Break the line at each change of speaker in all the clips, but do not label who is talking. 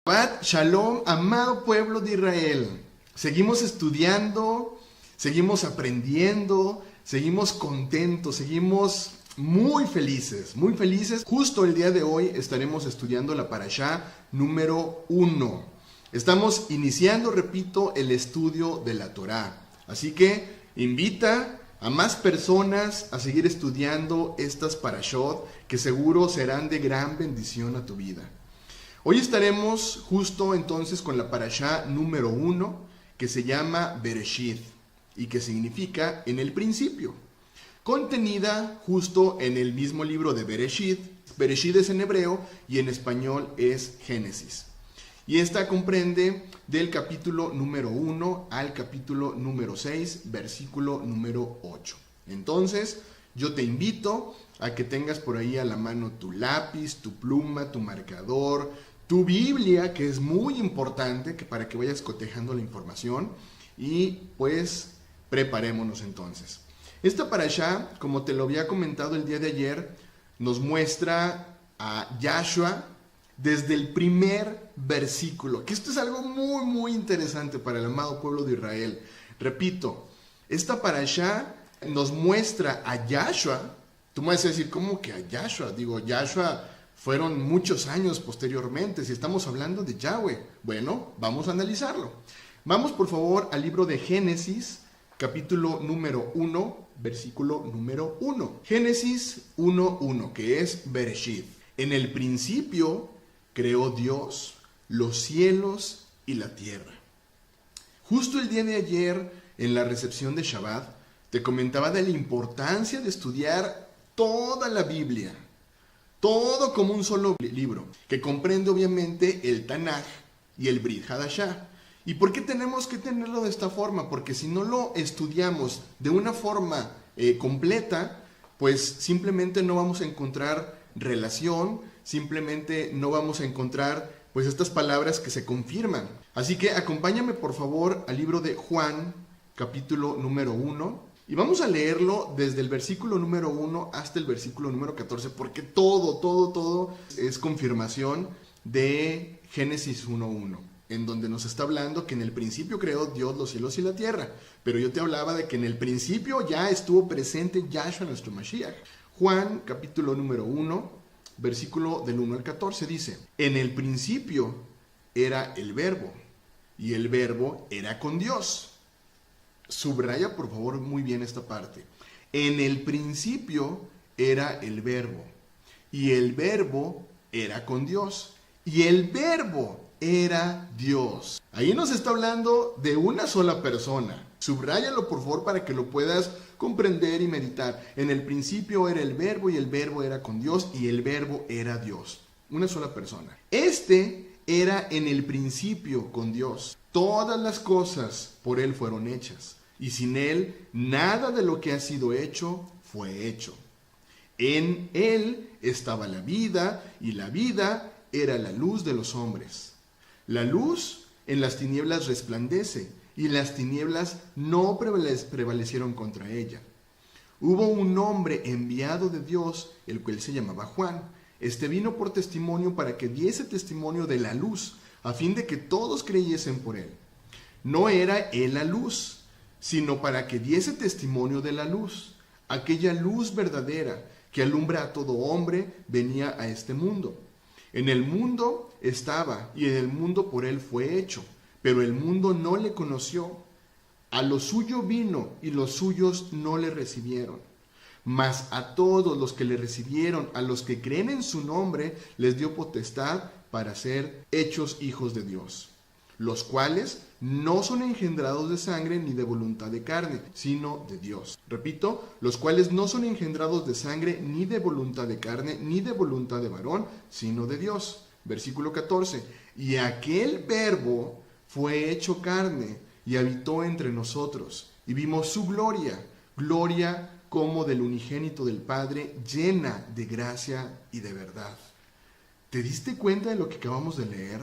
Shabbat Shalom, amado pueblo de Israel. Seguimos estudiando, seguimos aprendiendo, seguimos contentos, seguimos muy felices, muy felices. Justo el día de hoy estaremos estudiando la parashá número 1. Estamos iniciando, repito, el estudio de la Torá. Así que invita a más personas a seguir estudiando estas parashot que seguro serán de gran bendición a tu vida. Hoy estaremos justo entonces con la parashá número 1 que se llama Bereshith y que significa en el principio, contenida justo en el mismo libro de Bereshith. Bereshith es en hebreo y en español es Génesis. Y esta comprende del capítulo número 1 al capítulo número 6, versículo número 8. Entonces, yo te invito a que tengas por ahí a la mano tu lápiz, tu pluma, tu marcador, tu Biblia, que es muy importante para que vayas cotejando la información, y pues preparémonos entonces. Esta parashá, como te lo había comentado el día de ayer, nos muestra a Yahshua desde el primer versículo, que esto es algo muy interesante para el amado pueblo de Israel. Repito, esta parashá nos muestra a Yahshua. Tú me vas a decir, ¿cómo que a Yahshua? Digo, Yahshua fueron muchos años posteriormente, si estamos hablando de Yahweh. Bueno, vamos a analizarlo. Vamos por favor al libro de Génesis, capítulo número 1, versículo número 1. Génesis 1:1, que es Bereshith. En el principio creó Dios los cielos y la tierra. Justo el día de ayer, en la recepción de Shabbat, te comentaba de la importancia de estudiar toda la Biblia, todo como un solo libro, que comprende obviamente el Tanaj y el Brit Hadashah. ¿Y por qué tenemos que tenerlo de esta forma? Porque si no lo estudiamos de una forma completa, pues simplemente no vamos a encontrar relación, simplemente no vamos a encontrar pues estas palabras que se confirman. Así que acompáñame por favor al libro de Juan, capítulo número 1, y vamos a leerlo desde el versículo número 1 hasta el versículo número 14, porque todo es confirmación de Génesis 1:1, en donde nos está hablando que en el principio creó Dios los cielos y la tierra. Pero yo te hablaba de que en el principio ya estuvo presente Yahshua, nuestro Mashiach. Juan, capítulo número 1, versículo del 1 al 14, dice: en el principio era el Verbo, y el Verbo era con Dios. Subraya por favor muy bien esta parte. En el principio era el Verbo, y el Verbo era con Dios, y el Verbo era Dios. Ahí nos está hablando de una sola persona. Subráyalo por favor para que lo puedas comprender y meditar. En el principio era el Verbo y el Verbo era con Dios y el Verbo era Dios. Una sola persona. Este era en el principio con Dios. Todas las cosas por Él fueron hechas y sin Él nada de lo que ha sido hecho fue hecho. En Él estaba la vida y la vida era la luz de los hombres. La luz en las tinieblas resplandece y las tinieblas no prevalecieron contra ella. Hubo un hombre enviado de Dios, el cual se llamaba Juan. Este vino por testimonio para que diese testimonio de la luz, a fin de que todos creyesen por él. No era él la luz, sino para que diese testimonio de la luz. Aquella luz verdadera que alumbra a todo hombre venía a este mundo. En el mundo estaba, y en el mundo por él fue hecho, pero el mundo no le conoció. A lo suyo vino, y los suyos no le recibieron. Mas a todos los que le recibieron, a los que creen en su nombre, les dio potestad para ser hechos hijos de Dios, los cuales no son engendrados de sangre ni de voluntad de carne, sino de Dios. Repito, los cuales no son engendrados de sangre ni de voluntad de carne, ni de voluntad de varón, sino de Dios. Versículo 14. Y aquel Verbo fue hecho carne y habitó entre nosotros, y vimos su gloria, gloria como del unigénito del Padre, llena de gracia y de verdad. ¿Te diste cuenta de lo que acabamos de leer?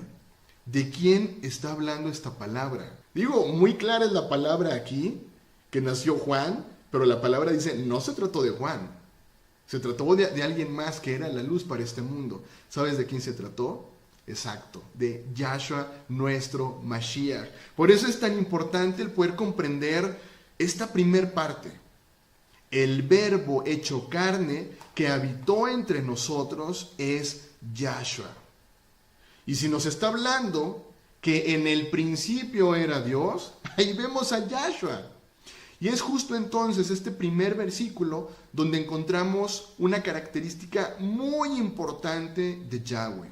¿De quién está hablando esta palabra? Digo, muy clara es la palabra aquí, que nació Juan, pero la palabra dice, no se trató de Juan, se trató de alguien más que era la luz para este mundo. ¿Sabes de quién se trató? Exacto, de Yahshua nuestro Mashiach. Por eso es tan importante el poder comprender esta primer parte. El verbo hecho carne que habitó entre nosotros es Yahshua. Y si nos está hablando que en el principio era Dios, ahí vemos a Yahshua. Y es justo entonces este primer versículo donde encontramos una característica muy importante de Yahweh.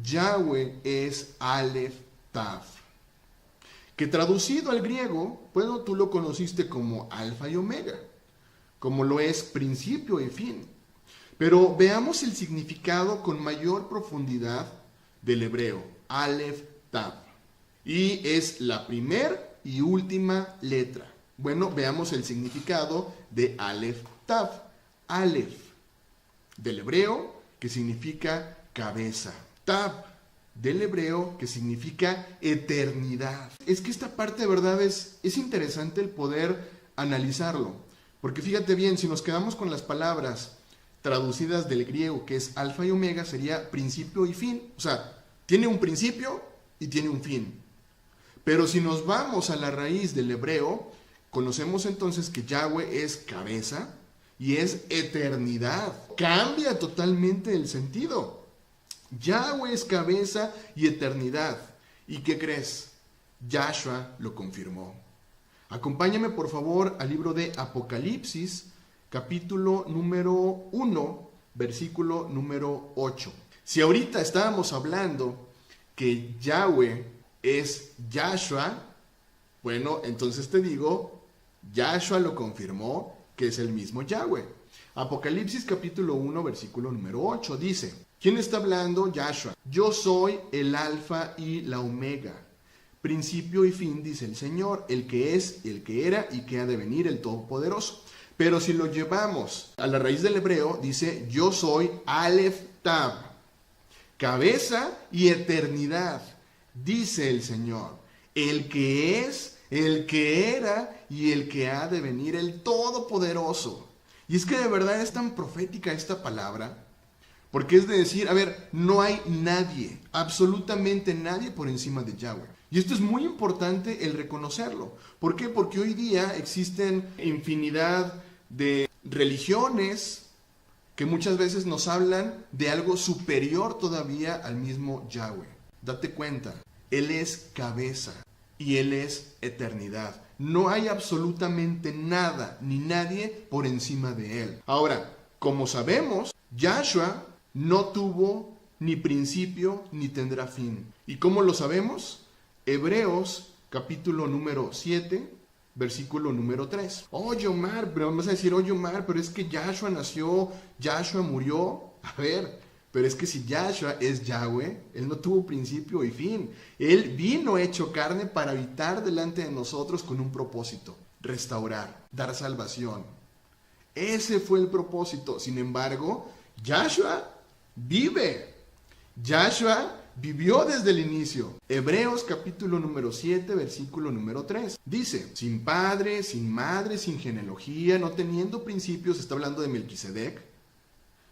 Yahweh es Aleph Tav, que traducido al griego, bueno, tú lo conociste como Alfa y Omega, como lo es principio y fin. Pero veamos el significado con mayor profundidad del hebreo, Aleph Tav. Y es la primera y última letra. Bueno, veamos el significado de Aleph Tav. Aleph, del hebreo, que significa cabeza. Tav, del hebreo, que significa eternidad. Es que esta parte de verdad es interesante el poder analizarlo. Porque fíjate bien, si nos quedamos con las palabras traducidas del griego, que es alfa y omega, sería principio y fin. O sea, tiene un principio y tiene un fin. Pero si nos vamos a la raíz del hebreo, conocemos entonces que Yahweh es cabeza y es eternidad. Cambia totalmente el sentido. Yahweh es cabeza y eternidad. ¿Y qué crees? Yahshua lo confirmó. Acompáñame por favor al libro de Apocalipsis, capítulo número 1, versículo número 8. Si ahorita estábamos hablando que Yahweh es Yahshua, bueno, entonces te digo, Yahshua lo confirmó que es el mismo Yahweh. Apocalipsis capítulo 1, versículo número 8 dice, ¿quién está hablando? Yahshua. Yo soy el alfa y la omega, principio y fin, dice el Señor, el que es, el que era y que ha de venir, el Todopoderoso. Pero si lo llevamos a la raíz del hebreo, dice, yo soy Aleph Tav, cabeza y eternidad, dice el Señor, el que es, el que era y el que ha de venir, el Todopoderoso. Y es que de verdad es tan profética esta palabra, porque es de decir, a ver, no hay nadie, absolutamente nadie por encima de Yahweh. Y esto es muy importante el reconocerlo. ¿Por qué? Porque hoy día existen infinidad de religiones que muchas veces nos hablan de algo superior todavía al mismo Yahweh. Date cuenta, Él es cabeza y Él es eternidad. No hay absolutamente nada ni nadie por encima de Él. Ahora, como sabemos, Yahshua no tuvo ni principio ni tendrá fin. ¿Y cómo lo sabemos? Hebreos capítulo número 7, versículo número 3. Oye Omar, pero vamos a decir, oye Omar, pero es que Yahshua nació, Yahshua murió. A ver, pero es que si Yahshua es Yahweh, Él no tuvo principio y fin. Él vino hecho carne para habitar delante de nosotros con un propósito: restaurar, dar salvación. Ese fue el propósito. Sin embargo, Yahshua vive. Yahshua vivió desde el inicio. Hebreos capítulo número 7, versículo número 3. Dice, sin padre, sin madre, sin genealogía, no teniendo principios, está hablando de Melquisedec,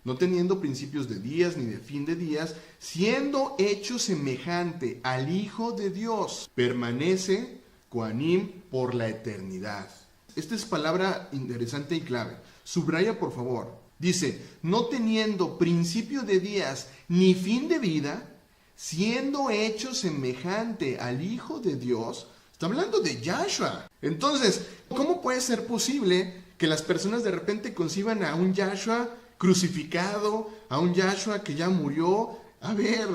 no teniendo principios de días ni de fin de días, siendo hecho semejante al Hijo de Dios, permanece Kohanim por la eternidad. Esta es palabra interesante y clave. Subraya por favor. Dice, no teniendo principio de días ni fin de vida, siendo hecho semejante al Hijo de Dios. Está hablando de Yahshua. Entonces, ¿cómo puede ser posible que las personas de repente conciban a un Yahshua crucificado, a un Yahshua que ya murió? A ver,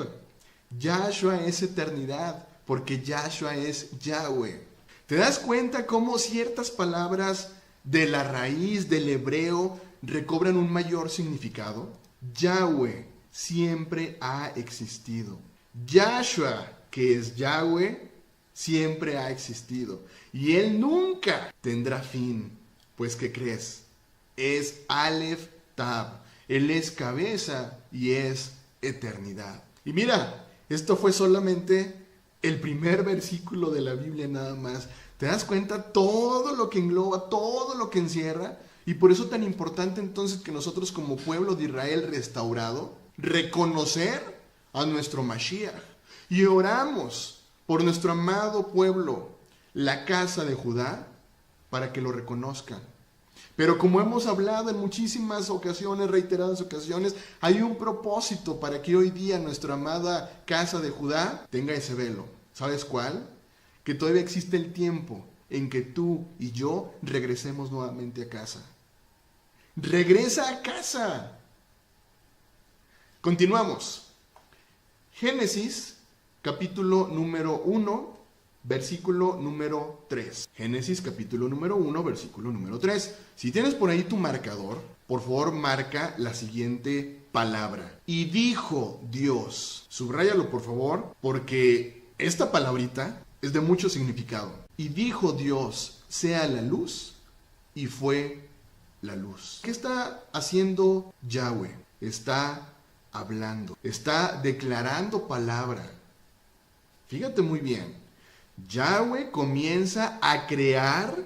Yahshua es eternidad, porque Yahshua es Yahweh. ¿Te das cuenta cómo ciertas palabras de la raíz del hebreo recobran un mayor significado? Yahweh siempre ha existido. Yahshua, que es Yahweh, siempre ha existido. Y Él nunca tendrá fin. Pues, ¿qué crees? Es Aleph Tav. Él es cabeza y es eternidad. Y mira, esto fue solamente el primer versículo de la Biblia nada más. ¿Te das cuenta todo lo que engloba, todo lo que encierra? Y por eso tan importante entonces que nosotros como pueblo de Israel restaurado, reconocer a nuestro Mashiach. Y oramos por nuestro amado pueblo, la casa de Judá, para que lo reconozcan. Pero como hemos hablado en muchísimas ocasiones, reiteradas ocasiones, hay un propósito para que hoy día nuestra amada casa de Judá tenga ese velo. ¿Sabes cuál? Que todavía existe el tiempo en que tú y yo regresemos nuevamente a casa. ¡Regresa a casa! Continuamos. Génesis, capítulo número 1, versículo número 3. Génesis, capítulo número 1, versículo número 3. Si tienes por ahí tu marcador, por favor marca la siguiente palabra. Y dijo Dios. Subráyalo, por favor, porque esta palabrita es de mucho significado. Y dijo Dios, sea la luz, y fue la luz. ¿Qué está haciendo Yahweh? Está hablando, está declarando palabra. Fíjate muy bien. Yahweh comienza a crear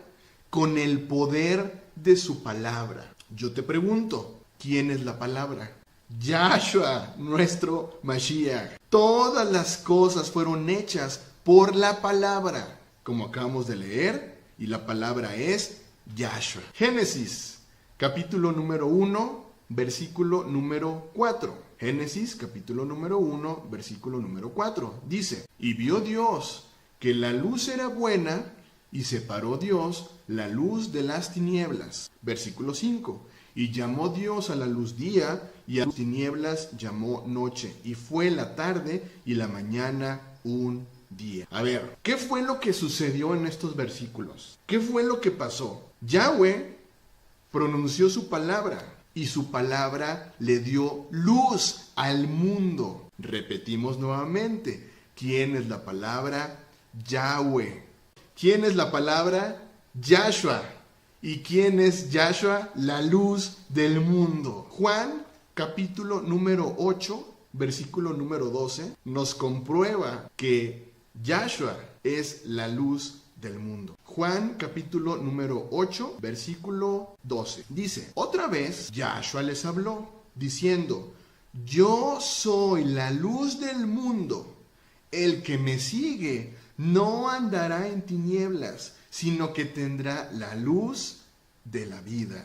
con el poder de su palabra. Yo te pregunto, ¿quién es la palabra? Yahshua, nuestro Mashiach. Todas las cosas fueron hechas por la palabra, como acabamos de leer, y la palabra es Yahshua. Génesis, capítulo número 1, versículo número 4. Génesis, capítulo número 1, versículo número 4. Dice, y vio Dios que la luz era buena, y separó Dios la luz de las tinieblas. Versículo 5. Y llamó Dios a la luz día, y a las tinieblas llamó noche. Y fue la tarde y la mañana un día. A ver, ¿qué fue lo que sucedió en estos versículos? ¿Qué fue lo que pasó? Yahweh pronunció su palabra, y su palabra le dio luz al mundo. Repetimos nuevamente. ¿Quién es la palabra? Yahweh. ¿Quién es la palabra? Yahshua. ¿Y quién es Yahshua? La luz del mundo. Juan, capítulo número 8, versículo número 12, nos comprueba que Yahshua es la luz del mundo. Juan, capítulo número 8, versículo 12. Dice, otra vez Yahshua les habló, diciendo, yo soy la luz del mundo. El que me sigue no andará en tinieblas, sino que tendrá la luz de la vida.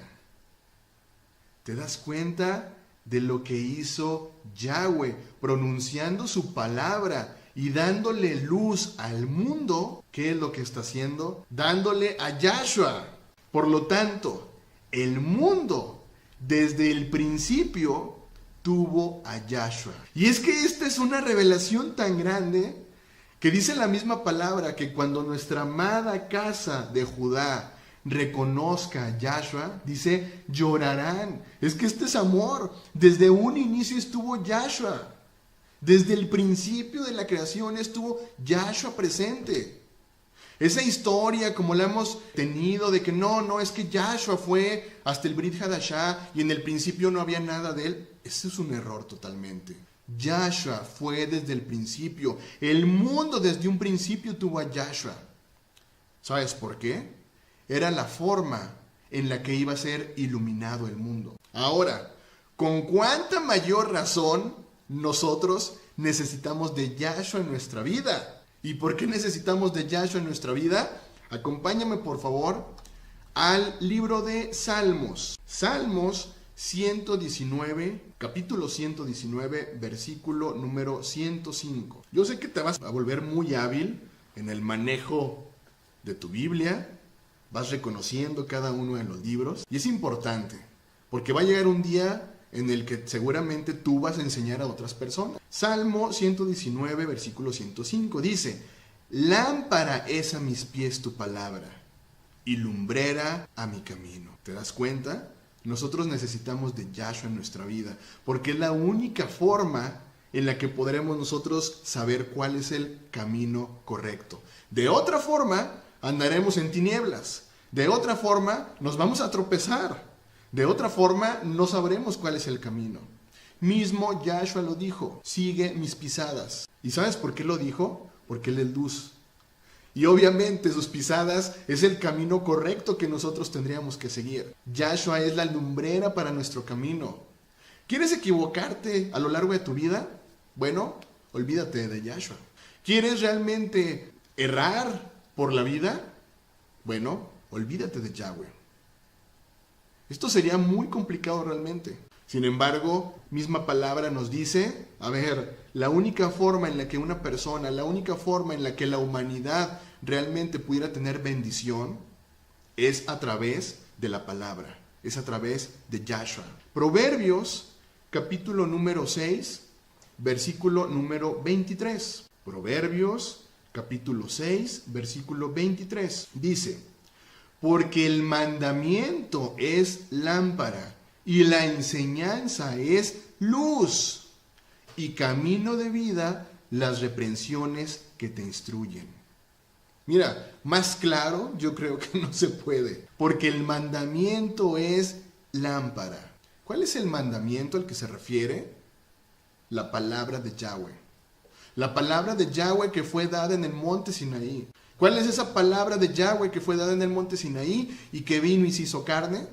¿Te das cuenta de lo que hizo Yahweh pronunciando su palabra y dándole luz al mundo? ¿Qué es lo que está haciendo? Dándole a Yahshua. Por lo tanto, el mundo desde el principio tuvo a Yahshua. Y es que esta es una revelación tan grande que dice la misma palabra que cuando nuestra amada casa de Judá reconozca a Yahshua, dice, llorarán. Es que este es amor. Desde un inicio estuvo Yahshua. Desde el principio de la creación estuvo Yahshua presente. Esa historia como la hemos tenido de que no, es que Yahshua fue hasta el Brit Hadashah y en el principio no había nada de él. Ese es un error totalmente. Yahshua fue desde el principio. El mundo desde un principio tuvo a Yahshua. ¿Sabes por qué? Era la forma en la que iba a ser iluminado el mundo. Ahora, ¿con cuánta mayor razón nosotros necesitamos de Yahshua en nuestra vida? ¿Y por qué necesitamos de Yahshua en nuestra vida? Acompáñame por favor al libro de Salmos. Salmos 119, capítulo 119, versículo número 105. Yo sé que te vas a volver muy hábil en el manejo de tu Biblia, vas reconociendo cada uno de los libros, y es importante, porque va a llegar un día en el que seguramente tú vas a enseñar a otras personas. Salmo 119, versículo 105, dice, lámpara es a mis pies tu palabra, y lumbrera a mi camino. ¿Te das cuenta? Nosotros necesitamos de Yahshua en nuestra vida, porque es la única forma en la que podremos nosotros saber cuál es el camino correcto. De otra forma, andaremos en tinieblas. De otra forma, nos vamos a tropezar. De otra forma, no sabremos cuál es el camino. Mismo Yahshua lo dijo, sigue mis pisadas. ¿Y sabes por qué lo dijo? Porque Él es luz. Y obviamente sus pisadas es el camino correcto que nosotros tendríamos que seguir. Yahshua es la lumbrera para nuestro camino. ¿Quieres equivocarte a lo largo de tu vida? Bueno, olvídate de Yahshua. ¿Quieres realmente errar por la vida? Bueno, olvídate de Yahweh. Esto sería muy complicado realmente. Sin embargo, misma palabra nos dice, a ver, la única forma en la que una persona, la única forma en la que la humanidad realmente pudiera tener bendición es a través de la palabra, es a través de Yahshua. Proverbios, capítulo número 6, versículo número 23. Proverbios, capítulo 6, versículo 23. Dice, porque el mandamiento es lámpara y la enseñanza es luz y camino de vida las reprensiones que te instruyen. Mira, más claro yo creo que no se puede, porque el mandamiento es lámpara. ¿Cuál es el mandamiento al que se refiere? La palabra de Yahweh. La palabra de Yahweh que fue dada en el monte Sinaí. ¿Cuál es esa palabra de Yahweh que fue dada en el monte Sinaí y que vino y se hizo carne?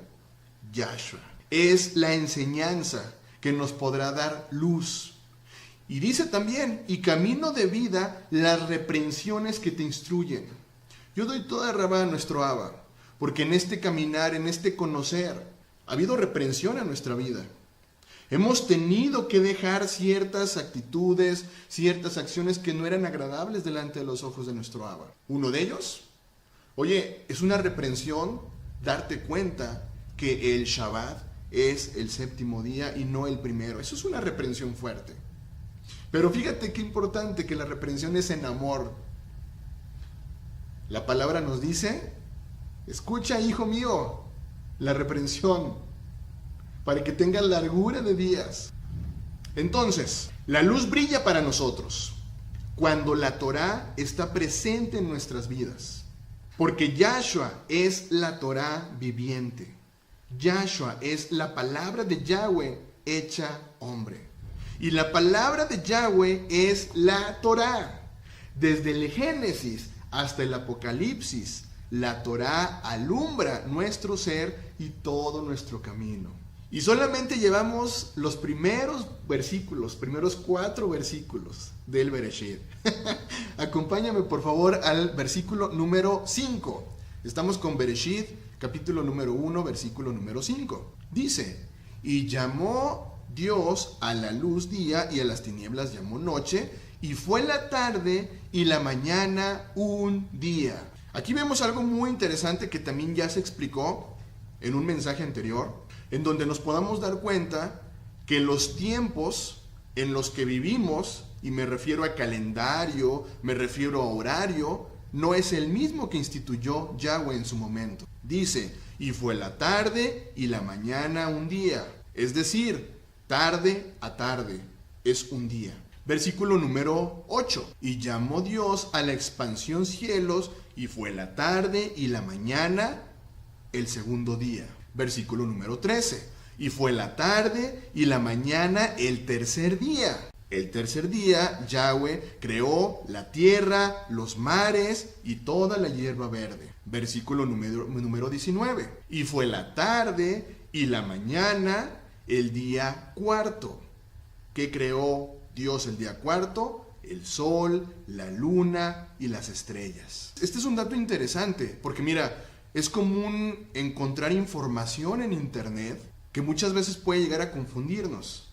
Yahshua. Es la enseñanza que nos podrá dar luz. Y dice también, y camino de vida, las reprensiones que te instruyen. Yo doy toda rabá a nuestro Abba, porque en este caminar, en este conocer, ha habido reprensión en nuestra vida. Hemos tenido que dejar ciertas actitudes, ciertas acciones que no eran agradables delante de los ojos de nuestro Abba. Uno de ellos, oye, es una reprensión darte cuenta que el Shabbat es el séptimo día y no el primero. Eso es una reprensión fuerte. Pero fíjate qué importante que la reprensión es en amor. La palabra nos dice, escucha, hijo mío, la reprensión, para que tengas largura de días. Entonces, la luz brilla para nosotros cuando la Torá está presente en nuestras vidas. Porque Yahshua es la Torá viviente. Yahshua es la palabra de Yahweh hecha hombre. Y la palabra de Yahweh es la Torá. Desde el Génesis hasta el Apocalipsis, la Torá alumbra nuestro ser y todo nuestro camino. Y solamente llevamos los primeros versículos, primeros 4 versículos del Bereshit. Acompáñame por favor al versículo número 5. Estamos con Bereshit, capítulo número 1, versículo número 5. Dice, y llamó Dios a la luz día y a las tinieblas llamó noche, y fue la tarde y la mañana un día. Aquí vemos algo muy interesante que también ya se explicó en un mensaje anterior, en donde nos podamos dar cuenta que los tiempos en los que vivimos, y me refiero a calendario, me refiero a horario, no es el mismo que instituyó Yahweh en su momento. Dice, y fue la tarde y la mañana un día. Es decir, tarde a tarde es un día. Versículo número 8. Y llamó Dios a la expansión cielos, y fue la tarde y la mañana el segundo día. Versículo número 13. Y fue la tarde y la mañana el tercer día. El tercer día Yahweh creó la tierra, los mares y toda la hierba verde. Versículo número 19. Y fue la tarde y la mañana el día cuarto. ¿Qué creó Dios el día cuarto? El sol, la luna y las estrellas. Este es un dato interesante porque mira, es común encontrar información en internet que muchas veces puede llegar a confundirnos.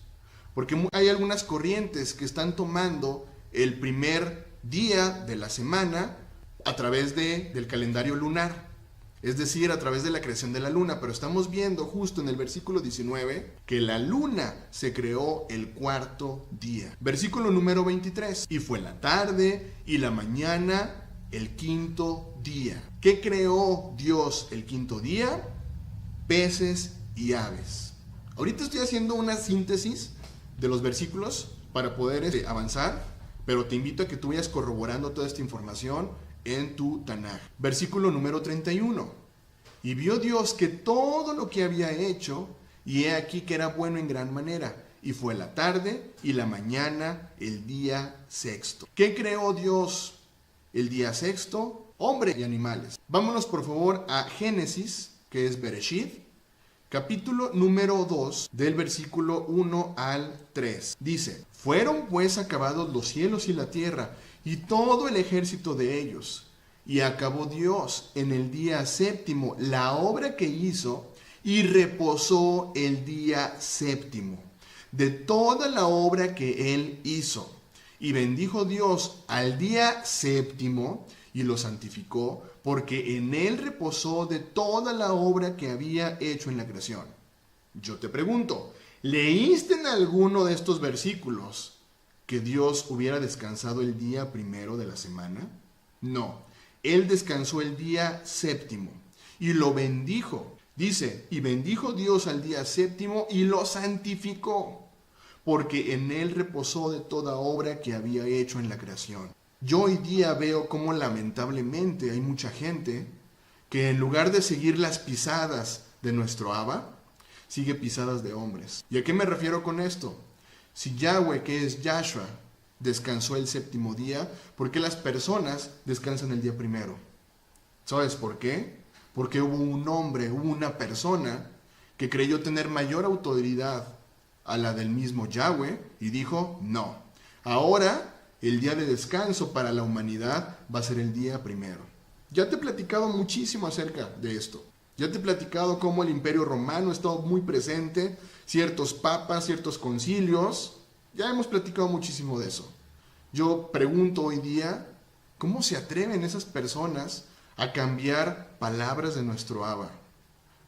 Porque hay algunas corrientes que están tomando el primer día de la semana a través del calendario lunar. Es decir, a través de la creación de la luna. Pero estamos viendo justo en el versículo 19 que la luna se creó el cuarto día. Versículo número 23. Y fue la tarde y la mañana el quinto día. ¿Qué creó Dios el quinto día? Peces y aves. Ahorita estoy haciendo una síntesis de los versículos para poder avanzar, pero te invito a que tú vayas corroborando toda esta información en tu Tanaj. Versículo número 31. Y vio Dios que todo lo que había hecho, y he aquí que era bueno en gran manera, y fue la tarde y la mañana el día sexto. ¿Qué creó Dios el día sexto? Hombre y animales. Vámonos por favor a Génesis, que es Bereshit, capítulo número 2, del versículo 1 al 3. Dice: fueron pues acabados los cielos y la tierra, y todo el ejército de ellos. Y acabó Dios en el día séptimo la obra que hizo, y reposó el día séptimo de toda la obra que él hizo. Y bendijo Dios al día séptimo y lo santificó, porque en él reposó de toda la obra que había hecho en la creación. Yo te pregunto, ¿leíste en alguno de estos versículos que Dios hubiera descansado el día primero de la semana? No, él descansó el día séptimo y lo bendijo. Dice: y bendijo Dios al día séptimo y lo santificó, porque en él reposó de toda obra que había hecho en la creación. Yo hoy día veo cómo lamentablemente hay mucha gente que en lugar de seguir las pisadas de nuestro Abba, sigue pisadas de hombres. ¿Y a qué me refiero con esto? Si Yahweh, que es Yahshua, descansó el séptimo día, ¿por qué las personas descansan el día primero? ¿Sabes por qué? Porque hubo un hombre, hubo una persona que creyó tener mayor autoridad a la del mismo Yahweh y dijo: no, ahora el día de descanso para la humanidad va a ser el día primero. Ya te he platicado muchísimo acerca de esto. Ya te he platicado cómo el Imperio Romano ha estado muy presente, ciertos papas, ciertos concilios. Ya hemos platicado muchísimo de eso. Yo pregunto hoy día, ¿cómo se atreven esas personas a cambiar palabras de nuestro Abba?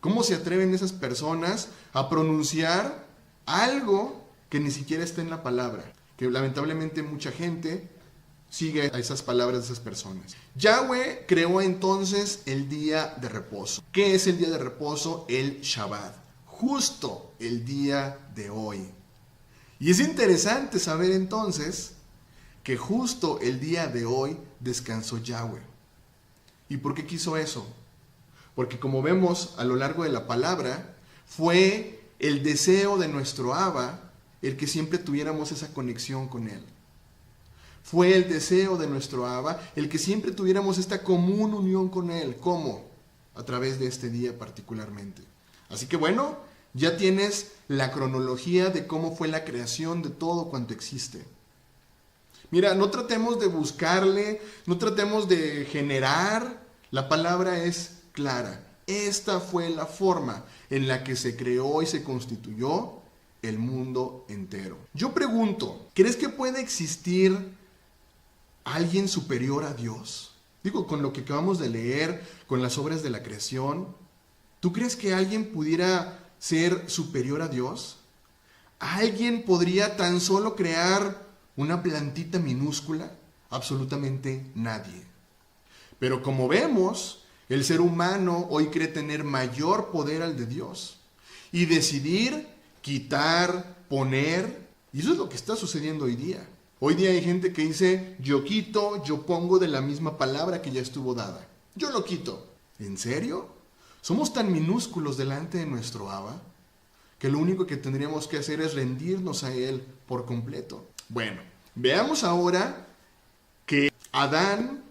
¿Cómo se atreven esas personas a pronunciar algo que ni siquiera está en la palabra? Que lamentablemente mucha gente sigue a esas palabras de esas personas. Yahweh creó entonces el día de reposo. ¿Qué es el día de reposo? El Shabbat. Justo el día de hoy. Y es interesante saber entonces que justo el día de hoy descansó Yahweh. ¿Y por qué quiso eso? Porque como vemos a lo largo de la palabra, fue el deseo de nuestro Abba el que siempre tuviéramos esa conexión con él. Fue el deseo de nuestro Abba el que siempre tuviéramos esta común unión con él. ¿Cómo? A través de este día particularmente. Así que bueno, ya tienes la cronología de cómo fue la creación de todo cuanto existe. Mira, no tratemos de buscarle, no tratemos de generar. La palabra es clara. Esta fue la forma en la que se creó y se constituyó el mundo entero. Yo pregunto, ¿crees que puede existir alguien superior a Dios? Digo, con lo que acabamos de leer, con las obras de la creación, ¿tú crees que alguien pudiera ser superior a Dios? ¿Alguien podría tan solo crear una plantita minúscula? Absolutamente nadie. Pero como vemos, el ser humano hoy cree tener mayor poder al de Dios y decidir quitar, poner, y eso es lo que está sucediendo hoy día. Hoy día hay gente que dice: yo quito, yo pongo de la misma palabra que ya estuvo dada. Yo lo quito. ¿En serio? ¿Somos tan minúsculos delante de nuestro Abba que lo único que tendríamos que hacer es rendirnos a él por completo? Bueno, veamos ahora que Adán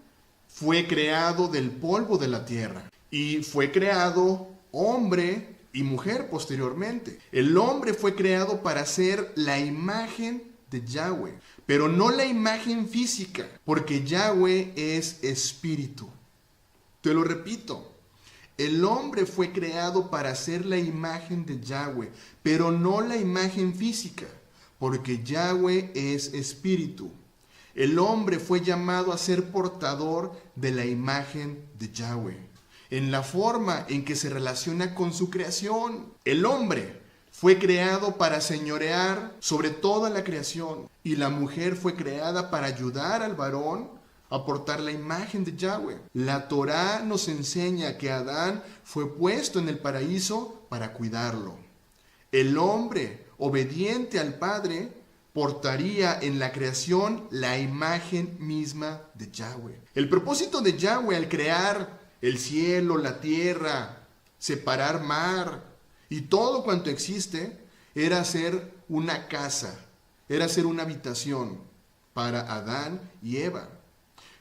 fue creado del polvo de la tierra y fue creado hombre y mujer posteriormente. El hombre fue creado para ser la imagen de Yahweh, pero no la imagen física, porque Yahweh es espíritu. Te lo repito, el hombre fue creado para ser la imagen de Yahweh, pero no la imagen física, porque Yahweh es espíritu. El hombre fue llamado a ser portador de la imagen de Yahweh, en la forma en que se relaciona con su creación. El hombre fue creado para señorear sobre toda la creación, y la mujer fue creada para ayudar al varón a portar la imagen de Yahweh. La Torá nos enseña que Adán fue puesto en el paraíso para cuidarlo. El hombre, obediente al Padre, portaría en la creación la imagen misma de Yahweh. El propósito de Yahweh al crear el cielo, la tierra, separar mar y todo cuanto existe, era hacer una casa, era hacer una habitación para Adán y Eva.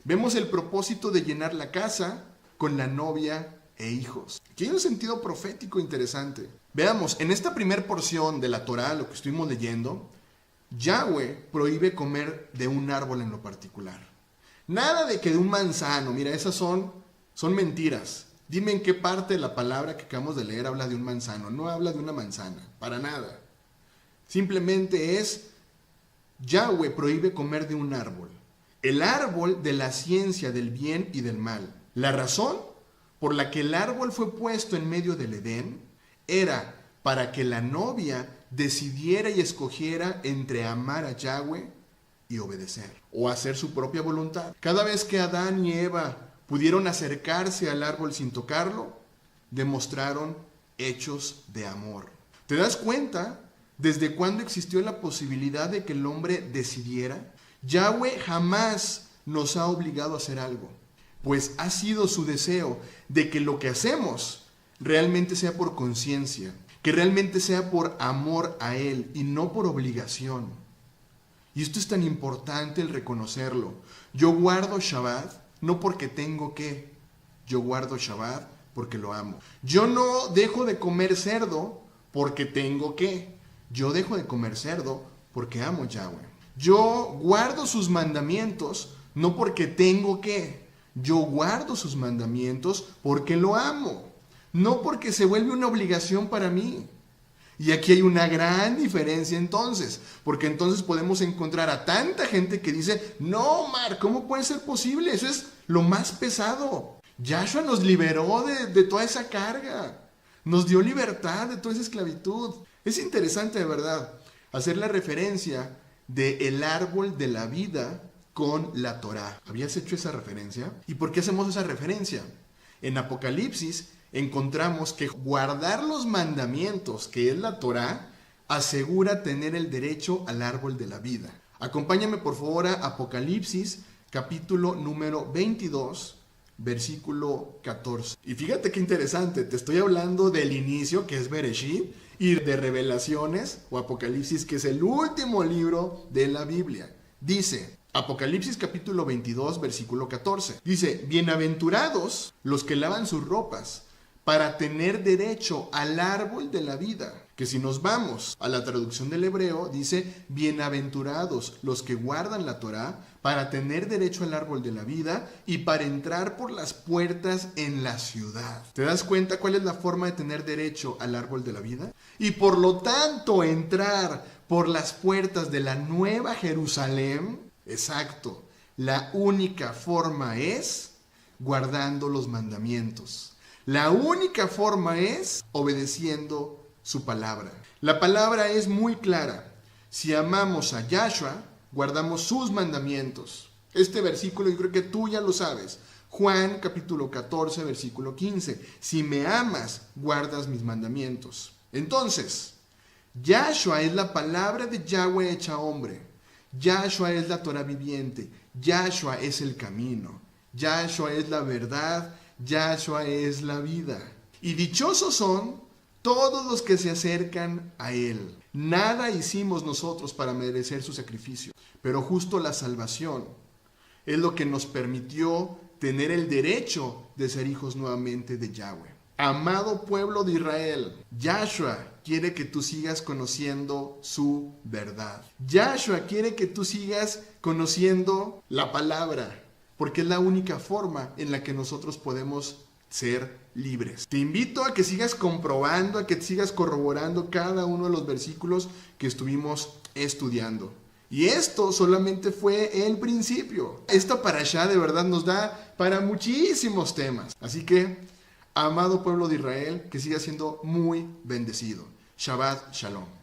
Vemos el propósito de llenar la casa con la novia e hijos. Aquí hay un sentido profético interesante. Veamos, en esta primera porción de la Torá, lo que estuvimos leyendo, Yahweh prohíbe comer de un árbol en lo particular. Nada de que de un manzano, mira, esas son mentiras. Dime en qué parte de la palabra que acabamos de leer habla de un manzano. No habla de una manzana, para nada. Simplemente Yahweh prohíbe comer de un árbol. El árbol de la ciencia del bien y del mal. La razón por la que el árbol fue puesto en medio del Edén era para que la novia decidiera y escogiera entre amar a Yahweh y obedecer, o hacer su propia voluntad. Cada vez que Adán y Eva pudieron acercarse al árbol sin tocarlo, demostraron hechos de amor. ¿Te das cuenta desde cuándo existió la posibilidad de que el hombre decidiera? Yahweh jamás nos ha obligado a hacer algo, pues ha sido su deseo de que lo que hacemos realmente sea por conciencia, que realmente sea por amor a Él y no por obligación. Y esto es tan importante el reconocerlo. Yo guardo Shabbat no porque tengo que, yo guardo Shabbat porque lo amo. Yo no dejo de comer cerdo porque tengo que, yo dejo de comer cerdo porque amo Yahweh. Yo guardo sus mandamientos no porque tengo que, yo guardo sus mandamientos porque lo amo. No porque se vuelve una obligación para mí. Y aquí hay una gran diferencia entonces, porque entonces podemos encontrar a tanta gente que dice, no, Omar, ¿cómo puede ser posible? Eso es lo más pesado. Yahshua nos liberó de toda esa carga, nos dio libertad de toda esa esclavitud. Es interesante, de verdad, hacer la referencia del árbol de la vida con la Torá. ¿Habías hecho esa referencia? ¿Y por qué hacemos esa referencia? En Apocalipsis encontramos que guardar los mandamientos, que es la Torá, asegura tener el derecho al árbol de la vida. Acompáñame por favor a Apocalipsis, capítulo número 22, versículo 14. Y fíjate qué interesante, te estoy hablando del inicio, que es Bereshit, y de Revelaciones, o Apocalipsis, que es el último libro de la Biblia. Dice, Apocalipsis capítulo 22, versículo 14. Dice, bienaventurados los que lavan sus ropas, para tener derecho al árbol de la vida. Que si nos vamos a la traducción del hebreo, dice, bienaventurados los que guardan la Torá, para tener derecho al árbol de la vida y para entrar por las puertas en la ciudad. ¿Te das cuenta cuál es la forma de tener derecho al árbol de la vida? Y por lo tanto entrar por las puertas de la nueva Jerusalén. Exacto, la única forma es guardando los mandamientos. La única forma es obedeciendo su palabra. La palabra es muy clara. Si amamos a Yahshua, guardamos sus mandamientos. Este versículo yo creo que tú ya lo sabes. Juan capítulo 14, versículo 15. Si me amas, guardas mis mandamientos. Entonces, Yahshua es la palabra de Yahweh hecha hombre. Yahshua es la Torah viviente. Yahshua es el camino. Yahshua es la verdad. Yahshua es la vida. Y dichosos son todos los que se acercan a Él. Nada hicimos nosotros para merecer su sacrificio, pero justo la salvación es lo que nos permitió tener el derecho de ser hijos nuevamente de Yahweh. Amado pueblo de Israel, Yahshua quiere que tú sigas conociendo su verdad. Yahshua quiere que tú sigas conociendo la palabra, porque es la única forma en la que nosotros podemos ser libres. Te invito a que sigas comprobando, a que sigas corroborando cada uno de los versículos que estuvimos estudiando. Y esto solamente fue el principio. Esta parashá de verdad nos da para muchísimos temas. Así que, amado pueblo de Israel, que siga siendo muy bendecido. Shabbat Shalom.